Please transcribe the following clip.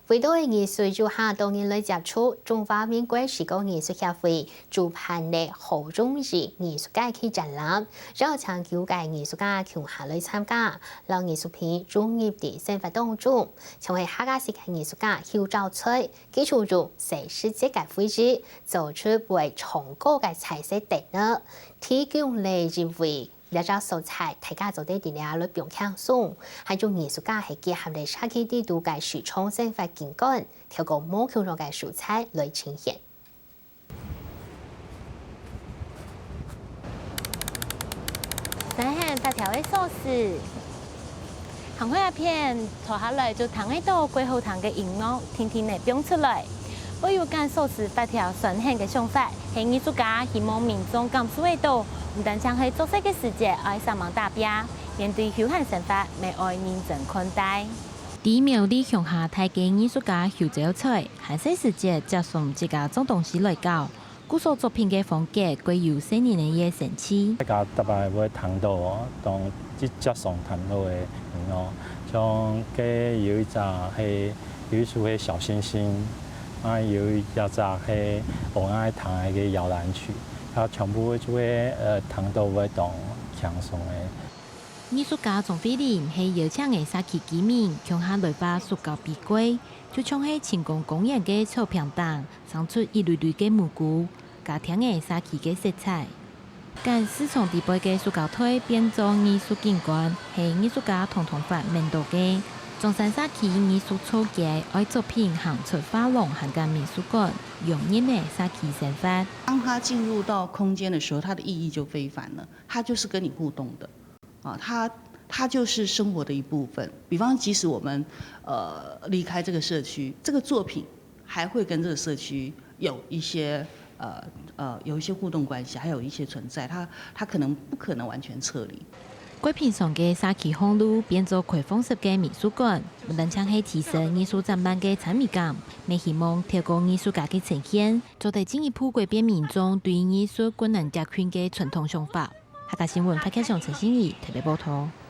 回到艺术就下当年来接触中华民国时光艺术协会主办的何中义艺术节去展览，邀請9屆藝術家共下來參加，讓藝術片融入啲生活當中，成為下個世界藝術家邱兆翠基礎住全世界嘅繪製，做出為崇高嘅彩色地呢，提供嚟認為。一隻素材，大家做啲電影裏邊輕鬆，係種藝術家係結合嚟設計啲度嘅樹創生活景觀，透過冇強弱嘅素材來呈現。再現8條嘅壽司，行開一片，坐下來就聽得到鬼後堂嘅音樂，天天嚟飆出來。我有間壽司8條順現嘅想法，係藝術家希望民眾感受得到。唔但將係作息嘅世界愛上網打拼，面對休閒生活，未愛認真看待。喺苗栗鄉下大嘅藝術家邱兆翠，喺世世界接送這個種東西來搞，故所作品嘅風格具有4年嘅神氣。大家特別會聽到當即接送聽到嘅音樂，像嘅有一隻係有一首係小星星，啊有一隻係我愛彈嘅搖籃曲。他全部就會聽到會當輕鬆嘅。藝術家總飛林係邀請嘅社區居民共下來畫塑膠壁櫃，就像係成功公園嘅草坪檔，生出一縷縷嘅蘑菇，加添嘅社區嘅色彩。將四重地背嘅塑膠堆變做藝術景觀，係藝術家統發明到嘅。中山社區藝術草街愛作品行出花廊和間美術館，融入嘅社區生活。當它進入到空間的時候，它的意義就非凡了。它就是跟你互動的，啊，它就是生活的一部分。比方，即使我們離開這個社區，這個作品還會跟這個社區有一些有一些互動關係，還有一些存在。它可能不可能完全撤離。貴平上嘅社區公路變做開放式嘅美術館，唔但將係提升藝術展覽嘅參與感，亦希望透過藝術家嘅呈現，做到進一步改變民眾對藝術困難加權嘅傳統想法。客家新聞發劇場陳欣怡特別報道。